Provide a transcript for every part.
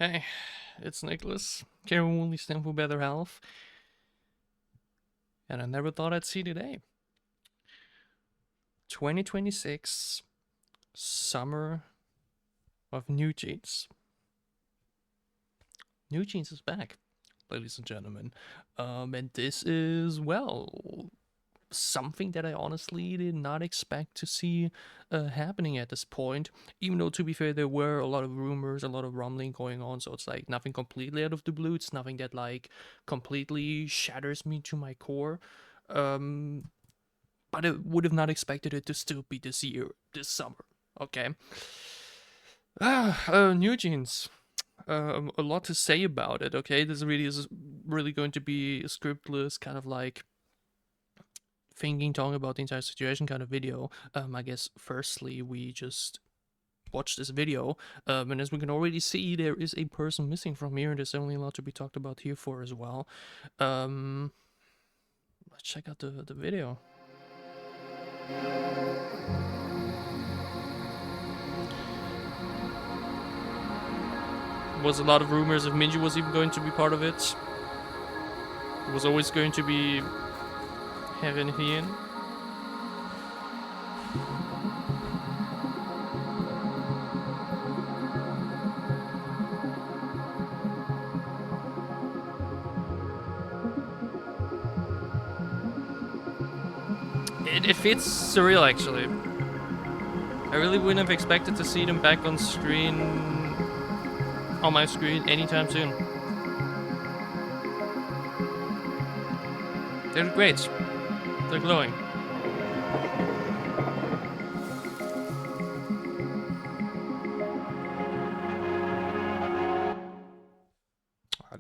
Hey, it's Nicholas. Care only stand for better health. And I never thought I'd see today. 2026 summer of NewJeans. NewJeans is back, ladies and gentlemen. And this is, well, something that I honestly did not expect to see happening at this point. Even though, to be fair, there were a lot of rumors, a lot of rumbling going on, so it's like nothing completely out of the blue. It's nothing that like completely shatters me to my core. But I would have not expected it to still be this year, this summer. Okay. NewJeans. A lot to say about it. Okay, this really is really going to be a scriptless kind of like thinking, talking about the entire situation kind of video. I guess firstly we just watch this video, and as we can already see, there is a person missing from here. There's only a lot to be talked about here for as well. Let's check out the video. Was a lot of rumors if MINJI was even going to be part of it. It was always going to be HAERIN and HYEIN. It feels surreal, actually. I really wouldn't have expected to see them back on screen, on my screen, anytime soon. They're great. They're glowing.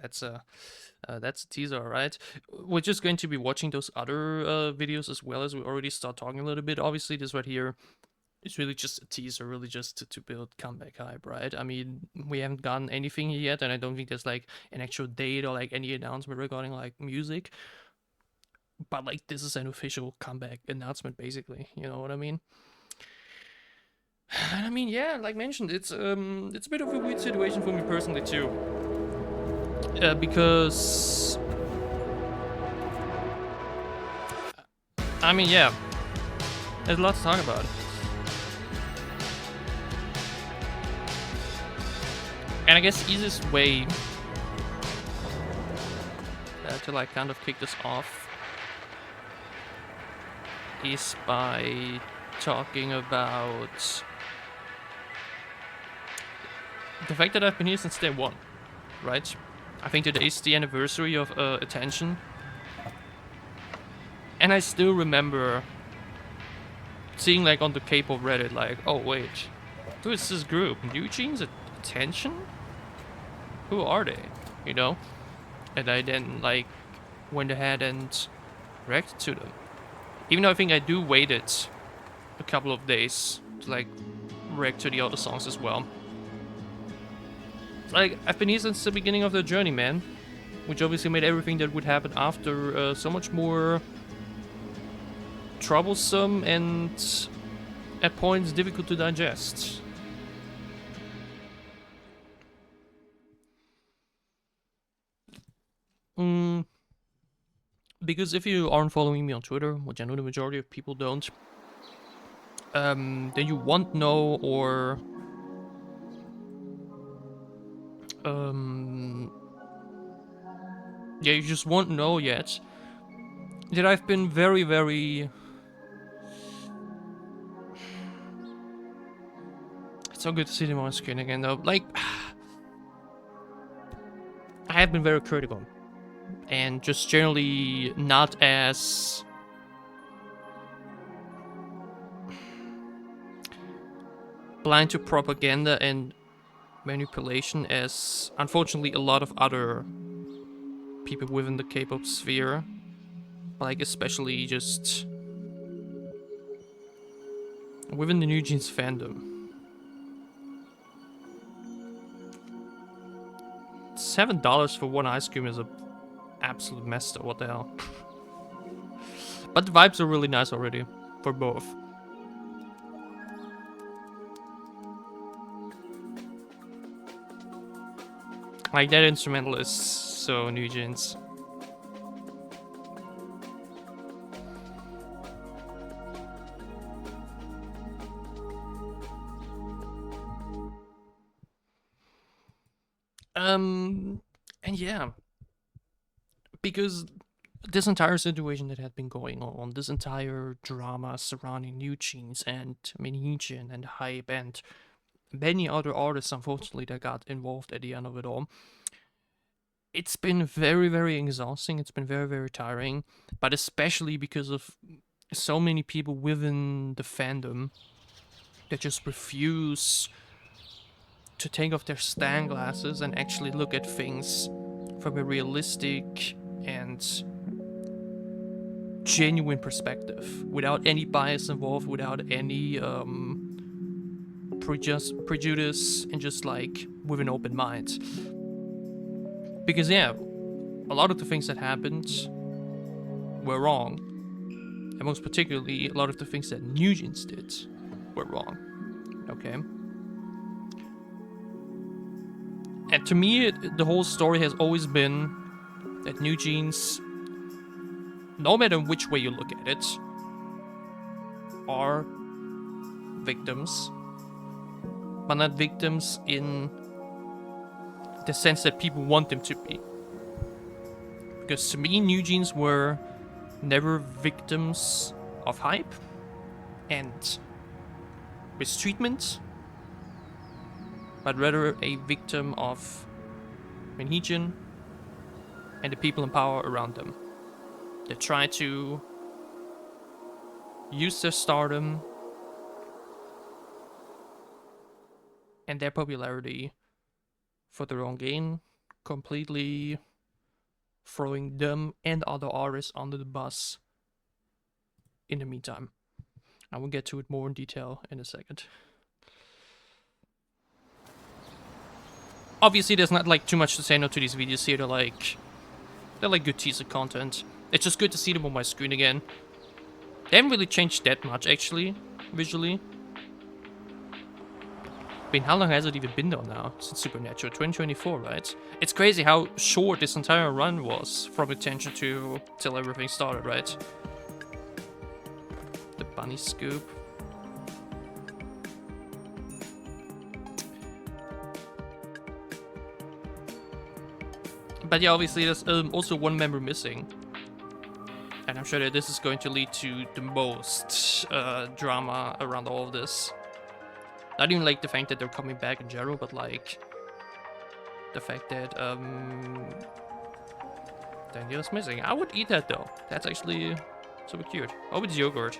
That's a teaser, right? We're just going to be watching those other videos as well, as we already start talking a little bit. Obviously, this right here is really just a teaser, really just to build comeback hype, right? I mean, we haven't gotten anything yet, and I don't think there's like an actual date or like any announcement regarding like music. But like, this is an official comeback announcement, basically. You know what I mean? And I mean, yeah, like mentioned, it's a bit of a weird situation for me personally too. Because I mean, yeah, there's a lot to talk about. And I guess the easiest way to like kind of kick this off is by talking about the fact that I've been here since day one, right? I think today is the anniversary of Attention. And I still remember seeing like on the K-pop Reddit like, oh wait, who is this group? NewJeans? Attention? Who are they? You know? And I then like went ahead and reacted to them. Even though I think I do waited a couple of days to like react to the other songs as well. Like, I've been here since the beginning of the journey, man. Which obviously made everything that would happen after so much more troublesome and at points difficult to digest. Because if you aren't following me on Twitter, which I know the majority of people don't, then you won't know, or yeah, you just won't know yet that I've been very, very... It's so good to see them on screen again, though. Like, I have been very critical, and just generally not as blind to propaganda and manipulation as, unfortunately, a lot of other people within the K-pop sphere. Like, especially just within the NewJeans fandom. $7 for one ice cream is a absolute mess though, what the hell. But the vibes are really nice already, for both. Like, that instrumental is so NewJeans. And yeah, because this entire situation that had been going on, this entire drama surrounding NewJeans and Min Hee-jin and HYBE and many other artists, unfortunately, that got involved at the end of it all, it's been very, very exhausting. It's been very, very tiring, but especially because of so many people within the fandom that just refuse to take off their Stan glasses and actually look at things from a realistic and genuine perspective, without any bias involved, without any prejudice, and just like with an open mind. Because yeah, a lot of the things that happened were wrong, and most particularly, a lot of the things that NewJeans did were wrong. Okay. And to me, the whole story has always been that NewJeans, no matter which way you look at it, are victims, but not victims in the sense that people want them to be. Because to me, NewJeans were never victims of hype and mistreatment, but rather a victim of Min Hee-jin and the people in power around them. They try to use their stardom and their popularity for their own gain, completely throwing them and other artists under the bus in the meantime. I will get to it more in detail in a second. Obviously, there's not like too much to say no to these videos here. They're like good teaser content. It's just good to see them on my screen again. They haven't really changed that much, actually, visually. I mean, how long has it even been though now since Supernatural? 2024, right? It's crazy how short this entire run was from attention to till everything started, right? The bunny scoop. But yeah, obviously there's also one member missing. And I'm sure that this is going to lead to the most drama around all of this. Not even like the fact that they're coming back in general, but like the fact that Danielle's missing. I would eat that though. That's actually super cute. Oh, it's yogurt.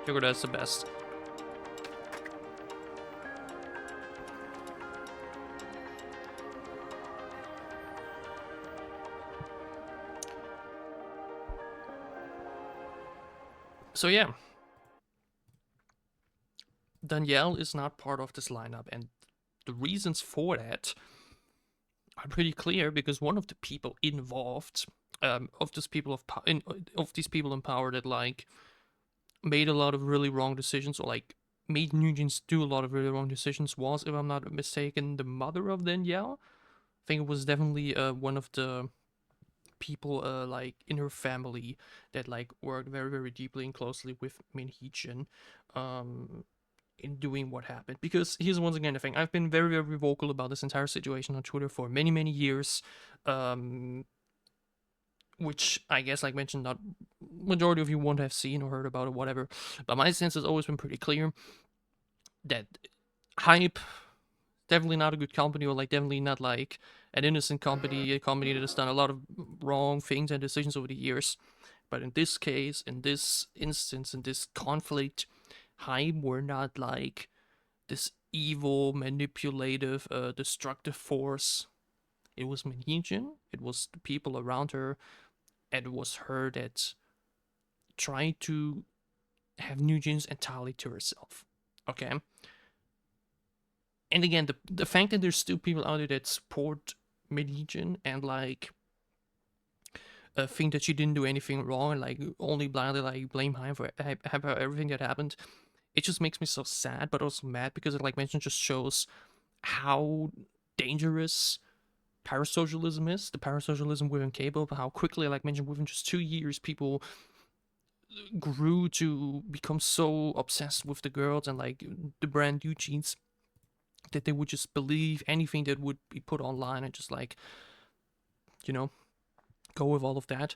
Yogurt is the best. So yeah, Danielle is not part of this lineup, and the reasons for that are pretty clear, because one of the people involved, of these people in power that like made a lot of really wrong decisions, or like made NewJeans do a lot of really wrong decisions, was, if I'm not mistaken, the mother of Danielle. I think it was definitely one of the people like in her family that like worked very, very deeply and closely with Min Hee-jin in doing what happened. Because here's once again the thing, I've been very, very vocal about this entire situation on Twitter for many, many years, which I guess, like mentioned, not majority of you won't have seen or heard about or whatever, but my sense has always been pretty clear that HYBE, definitely not a good company, or like definitely not like an innocent company, a company that has done a lot of wrong things and decisions over the years. But in this case, in this instance, in this conflict, HYBE were not like this evil, manipulative, destructive force. It was Min Hee-jin, it was the people around her, and it was her that tried to have NewJeans entirely to herself. Okay? And again, the fact that there's still people out there that support Min Hee-jin and like think that she didn't do anything wrong, and like only blindly like blame HYBE for everything that happened, it just makes me so sad, but also mad, because it, like mentioned, just shows how dangerous parasocialism is, the parasocialism within K-pop, how quickly, like mentioned, within just 2 years, people grew to become so obsessed with the girls and like the brand NewJeans that they would just believe anything that would be put online and just like, you know, go with all of that.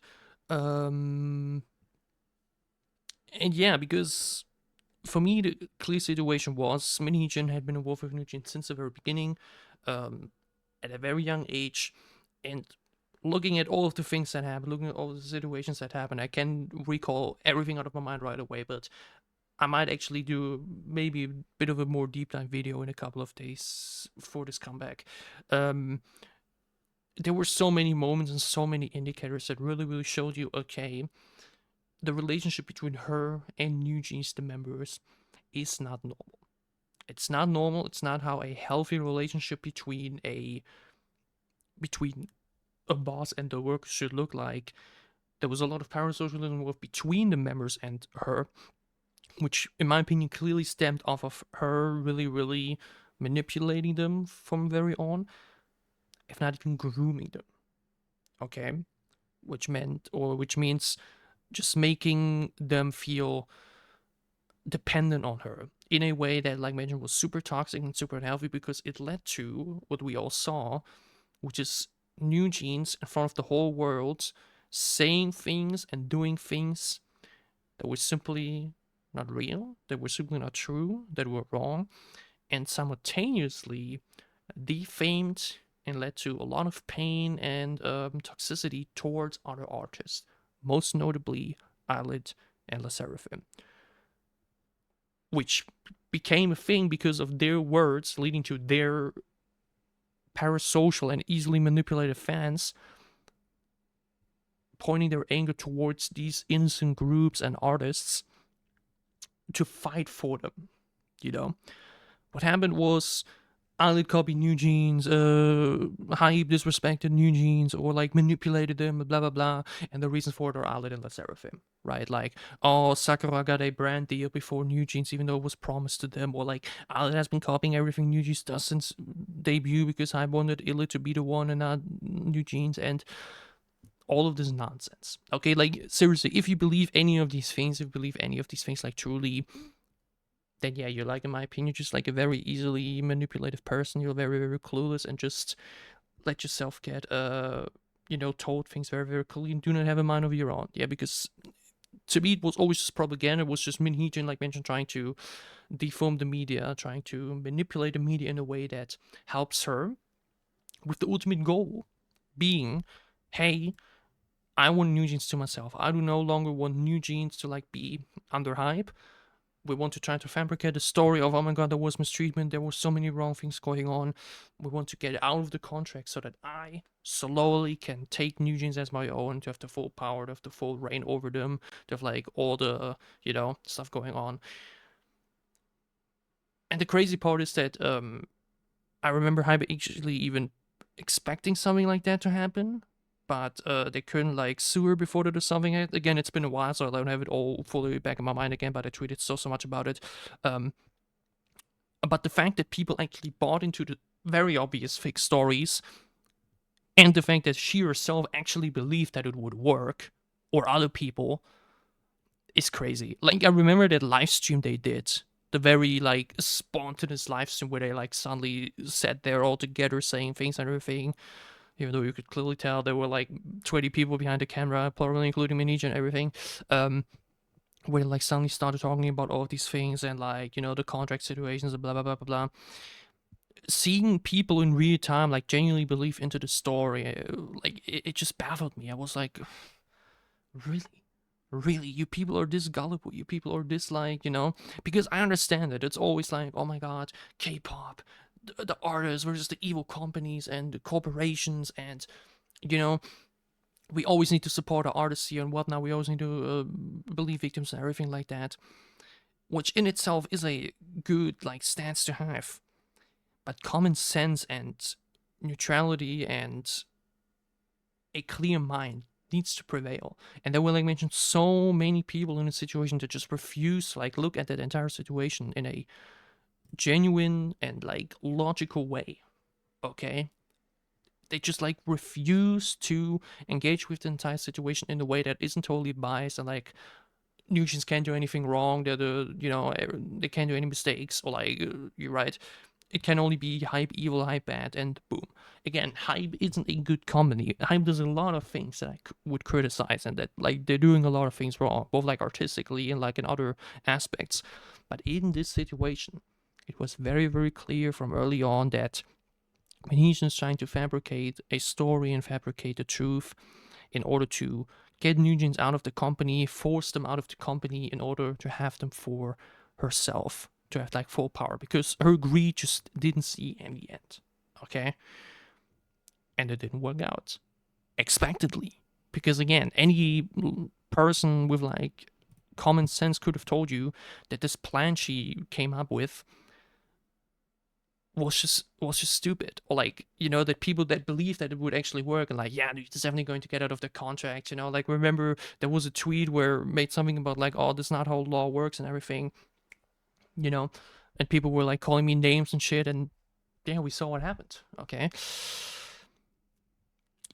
And yeah, because for me, the clear situation was Min Hee-jin had been involved with NewJeans since the very beginning, at a very young age, and looking at all of the things that happened, looking at all the situations that happened, I can recall everything out of my mind right away, but I might actually do maybe a bit of a more deep dive video in a couple of days for this comeback. There were so many moments and so many indicators that really showed you, okay, the relationship between her and NewJeans, the members, is not normal. It's not normal. It's not how a healthy relationship between a boss and the worker should look like. There was a lot of parasocialism between the members and her, which, in my opinion, clearly stemmed off of her really manipulating them from very on, if not even grooming them. Okay, which means just making them feel dependent on her in a way that, like mentioned, was super toxic and super unhealthy, because it led to what we all saw, which is NewJeans in front of the whole world saying things and doing things that were simply not real, that were simply not true, that were wrong, and simultaneously defamed and led to a lot of pain and toxicity towards other artists, most notably ILLIT and SSERAFIM, which became a thing because of their words, leading to their parasocial and easily manipulated fans pointing their anger towards these innocent groups and artists to fight for them. You know, what happened was ILLIT copied NewJeans, HYBE disrespected NewJeans, or like manipulated them, blah blah blah, and the reasons for it are ILLIT and SSERAFIM, right? Like, oh, Sakura got a brand deal before NewJeans, even though it was promised to them, or like ILLIT has been copying everything NewJeans does since debut because I wanted ILLIT to be the one and not NewJeans, and all of this nonsense. Okay, like seriously, if you believe any of these things, like truly, then yeah, you're like, in my opinion, just like a very easily manipulative person. You're very clueless and just let yourself get told things very clearly and do not have a mind of your own. Yeah, because to me it was always just propaganda. It was just Min Hee-jin, like mentioned, trying to deform the media, trying to manipulate the media in a way that helps her, with the ultimate goal being, hey, I want NewJeans to myself. I do no longer want NewJeans to like be under hype. We want to try to fabricate a story of, oh my god, there was mistreatment, there were so many wrong things going on. We want to get out of the contract so that I slowly can take NewJeans as my own, to have the full power, to have the full reign over them, to have like all the, stuff going on. And the crazy part is that I remember HYBE actually even expecting something like that to happen, but they couldn't like sue her before they do something. Again, it's been a while, so I don't have it all fully back in my mind again, but I tweeted so much about it. But the fact that people actually bought into the very obvious fake stories, and the fact that she herself actually believed that it would work, or other people, is crazy. Like, I remember that live stream they did, the very like spontaneous live stream where they like suddenly sat there all together saying things and everything, even though you could clearly tell there were like 20 people behind the camera, probably including MINJI and everything, where like suddenly started talking about all of these things and like, the contract situations and blah blah blah blah blah. Seeing people in real time like genuinely believe into the story, like it just baffled me. I was like, really, you people are this gullible, you people are this like, because I understand that it's always like, oh my god, K-pop, the artists versus the evil companies and the corporations, and we always need to support our artists here and whatnot. We always need to believe victims and everything like that, which in itself is a good like stance to have. But common sense and neutrality and a clear mind needs to prevail. And there were, like mentioned, so many people in a situation that just refuse to like look at that entire situation in a genuine and like logical way. Okay, they just like refuse to engage with the entire situation in a way that isn't totally biased and like NewJeans can't do anything wrong. They're they can't do any mistakes or like you're right. It can only be HYBE evil, HYBE bad, and boom. Again, HYBE isn't a good company. HYBE does a lot of things that I would criticize, and that like they're doing a lot of things wrong, both like artistically and like in other aspects. But in this situation, it was very, very clear from early on that Heejin is trying to fabricate a story and fabricate the truth in order to get NewJeans out of the company, force them out of the company in order to have them for herself, to have like full power, because her greed just didn't see in the end. Okay? And it didn't work out. Expectedly. Because again, any person with like common sense could have told you that this plan she came up with was just stupid, or like that people that believe that it would actually work and like they're definitely going to get out of the contract, like remember there was a tweet where made something about like, oh, this is not how law works and everything, and people were like calling me names and shit, and we saw what happened. Okay,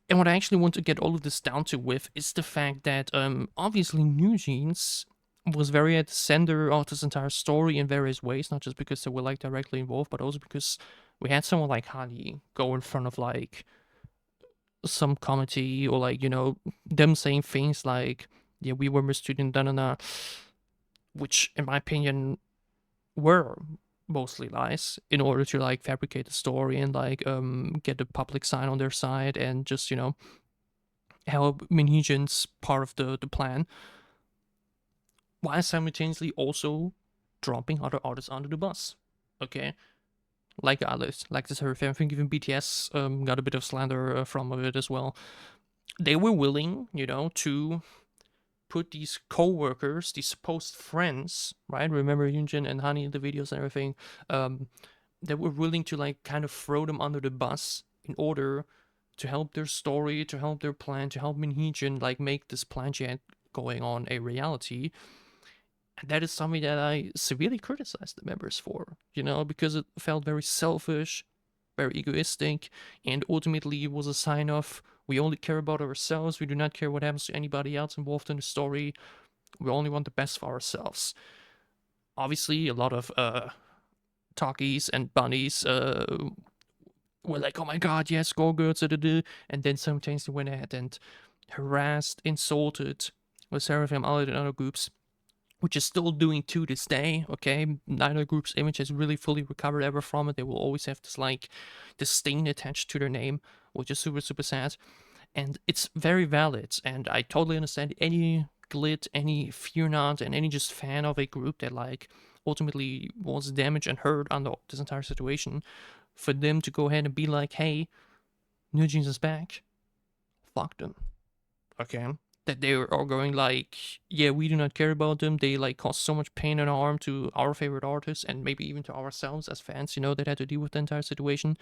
and what I actually want to get all of this down to with is the fact that obviously NewJeans was very at the center of this entire story in various ways, not just because they were like directly involved, but also because we had someone like HANNI go in front of like some committee, or like them saying things like, yeah, we were mistreated, which in my opinion were mostly lies, in order to like fabricate the story and like get the public sign on their side and just help Min Hee-jin's part of the plan, while simultaneously also dropping other artists under the bus. Okay, like ILLIT, like the SSERAFIM. I think even BTS got a bit of slander from it as well. They were willing, to put these co-workers, these supposed friends, right? Remember Heejin and HANNI in the videos and everything. They were willing to like kind of throw them under the bus in order to help their story, to help their plan, to help Min Hee-jin like make this plan she had going on a reality. And that is something that I severely criticized the members for, because it felt very selfish, very egoistic, and ultimately it was a sign of, we only care about ourselves, we do not care what happens to anybody else involved in the story, we only want the best for ourselves. Obviously, a lot of talkies and bunnies were like, oh my god, yes, go girls, and then simultaneously went ahead and harassed, insulted the SSERAFIM, ILLIT, and other groups, which is still doing to this day. Okay, neither group's image has really fully recovered ever from it. They will always have this stain attached to their name, which is super, super sad. And it's very valid, and I totally understand any glit, any fear not, and any just fan of a group that like ultimately was damaged and hurt under this entire situation, for them to go ahead and be like, hey, NewJeans is back. Fuck them. Okay, that they are going like, yeah, we do not care about them. They like cause so much pain and harm to our favorite artists and maybe even to ourselves as fans, that had to deal with the entire situation.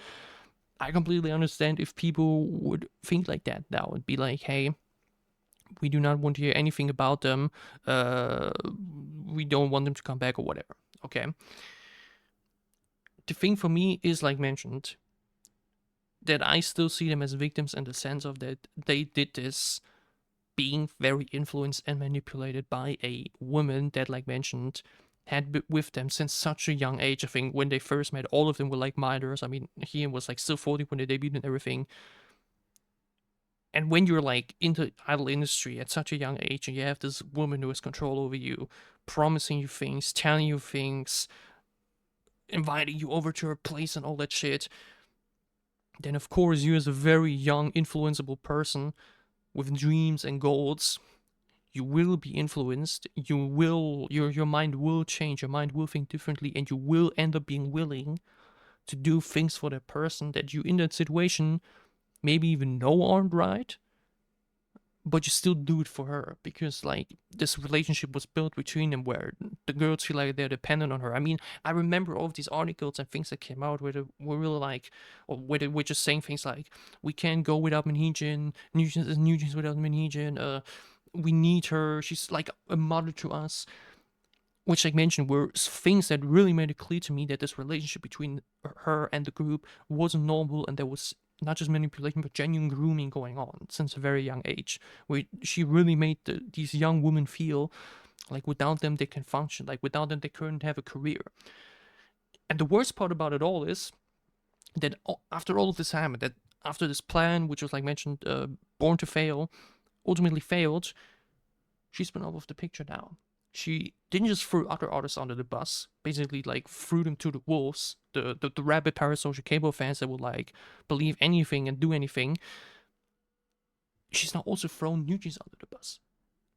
I completely understand if people would think like that now and be like, hey, we do not want to hear anything about them. We don't want them to come back or whatever. Okay. The thing for me is, like mentioned, that I still see them as victims in the sense of that they did this being very influenced and manipulated by a woman that, like mentioned, had been with them since such a young age. I think when they first met, all of them were like minors. I mean, he was like still 40 when they debuted and everything. And when you're like in the idol industry at such a young age and you have this woman who has control over you, promising you things, telling you things, inviting you over to her place and all that shit, then of course you as a very young, influenceable person with dreams and goals, you will be influenced, your mind will change, your mind will think differently, and you will end up being willing to do things for that person that you in that situation maybe even know aren't right, but you still do it for her because like this relationship was built between them where the girls feel like they're dependent on her. I mean, I remember all of these articles and things that came out where they were really like, or where they were just saying things like, we can't go without Min Hee-jin, NewJeans without Min Hee-jin, we need her, she's like a mother to us. Which, like mentioned, were things that really made it clear to me that this relationship between her and the group wasn't normal and there was not just manipulation, but genuine grooming going on since a very young age, where she really made these young women feel like without them they can function, like without them they couldn't have a career. And the worst part about it all is that after all of this happened, that after this plan, which was like mentioned, born to fail, ultimately failed, she's been out of the picture now. She didn't just throw other artists under the bus, basically like threw them to the wolves, the rabid parasocial K-pop fans that would like believe anything and do anything. She's now also thrown NewJeans under the bus.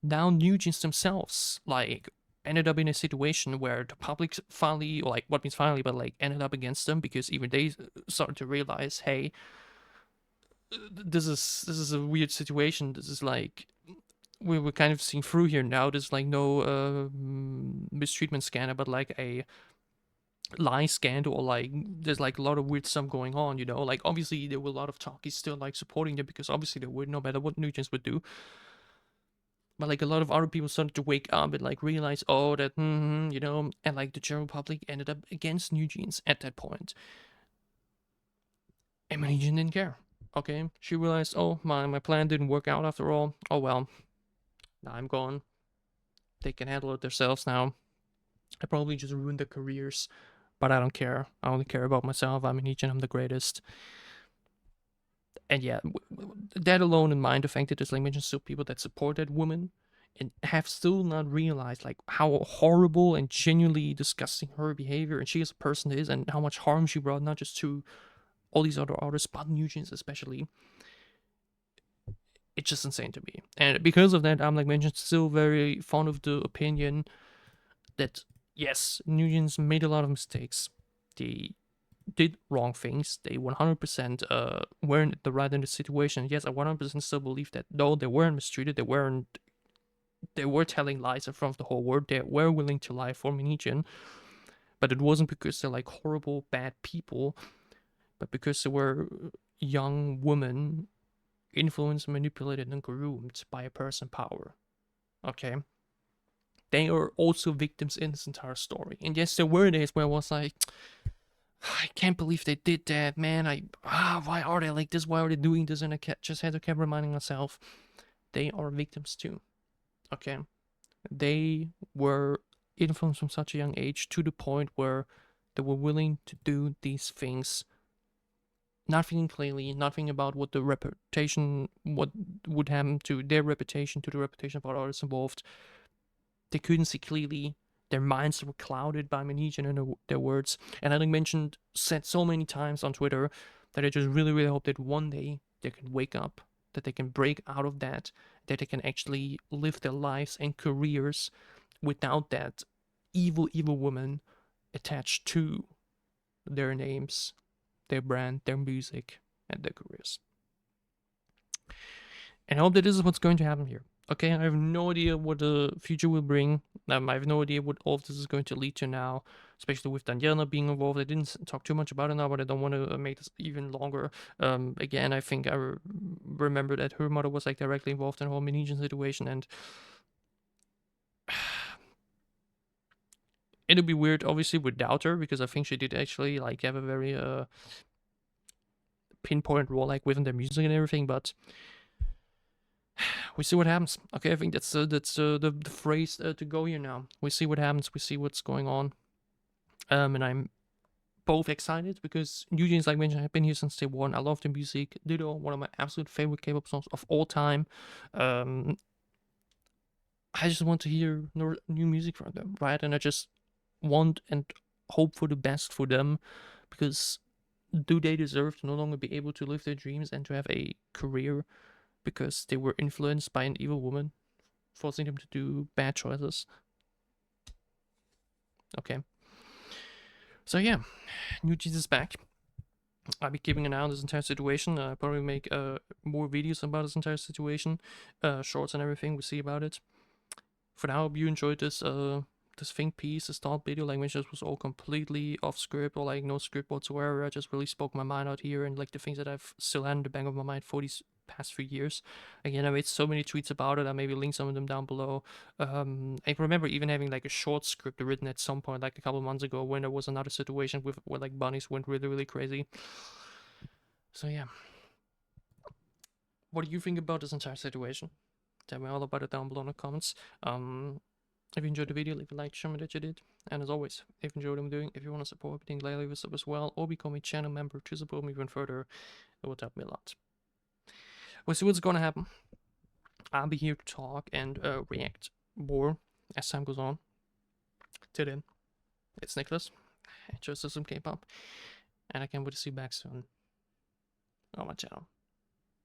Now NewJeans themselves like ended up in a situation where the public finally, or like what means finally, but like ended up against them, because even they started to realize, hey, this is a weird situation. This is like we're kind of seeing through here now. There's like no mistreatment scandal, but like a lie scandal, or like there's like a lot of weird stuff going on, you know. Like obviously there were a lot of talkies still like supporting them, because obviously they would, no matter what NewJeans would do. But like a lot of other people started to wake up and like realize, oh, that you know, and like the general public ended up against NewJeans at that point. And Min Hee-jin didn't care. Okay, she realized, oh, my plan didn't work out after all. Oh well, now I'm gone. They can handle it themselves now. I probably just ruined their careers, but I don't care. I only care about myself. I'm Min Hee-jin, I'm the greatest. And yeah, that alone in mind, the fact that there's like mentioned still people that support that woman and have still not realized like how horrible and genuinely disgusting her behavior and she as a person is, and how much harm she brought not just to all these other artists, but NewJeans especially. It's just insane to me. And because of that, I'm like mentioned still very fond of the opinion that yes, NewJeans made a lot of mistakes. They did wrong things. They 100% weren't the right in the situation. Yes, I 100% still believe that though they weren't mistreated, they were telling lies in front of the whole world. They were willing to lie for Min Hee-jin, but it wasn't because they're like horrible bad people, but because they were young women influenced, manipulated, and groomed by a person in power. Okay, they are also victims in this entire story. And yes, there were days where I was like, I can't believe they did that, man. Why are they like this? Why are they doing this? And I just had to keep reminding myself, they are victims too. Okay, they were influenced from such a young age to the point where they were willing to do these things, not thinking clearly, not thinking about what the reputation, what would happen to their reputation, to the reputation of all others involved. They couldn't see clearly. Their minds were clouded by Min Hee-jin and their words. And I think said so many times on Twitter that I just really, really hope that one day they can wake up, that they can break out of that they can actually live their lives and careers without that evil, evil woman attached to their names, their brand, their music, and their careers. And I hope that this is what's going to happen here. Okay, I have no idea what the future will bring. I have no idea what all of this is going to lead to now, especially with Danielle being involved. I didn't talk too much about it now, but I don't want to make this even longer. Again, I think I remember that her mother was like directly involved in the whole Min Hee-jin situation, and it'd be weird, obviously, without her, because I think she did actually like have a very pinpoint role like within their music and everything, but we see what happens. Okay, I think that's the phrase to go here now. We see what happens. We see what's going on. And I'm both excited because NewJeans, like mentioned, have been here since day one. I love the music. Ditto, one of my absolute favorite K-pop songs of all time. I just want to hear new music from them, right? And I just want and hope for the best for them, because do they deserve to no longer be able to live their dreams and to have a career because they were influenced by an evil woman, forcing them to do bad choices? Okay. So yeah, NewJeans is back. I'll be keeping an eye on this entire situation. I'll probably make more videos about this entire situation, shorts and everything. We'll see about it. For now, I hope you enjoyed this this think piece, this thought video. Like mentioned, this was all completely off script, or like no script whatsoever. I just really spoke my mind out here, and like the things that I've still had in the back of my mind for these past 3 years. Again, I made so many tweets about it. I maybe link some of them down below. I remember even having like a short script written at some point, like a couple months ago, when there was another situation with where like bunnies went really, really crazy. So yeah. what do you think about this entire situation? Tell me all about it down below in the comments. If you enjoyed the video, leave a like, show me that you did. And as always, if you enjoyed what I'm doing, if you want to support me, leave a sub as well, or become a channel member to support me even further, it would help me a lot. We'll see what's gonna happen. I'll be here to talk and react more as time goes on. Till then, it's Nicholas. Enjoy some K-pop, and I can't wait to see you back soon on my channel.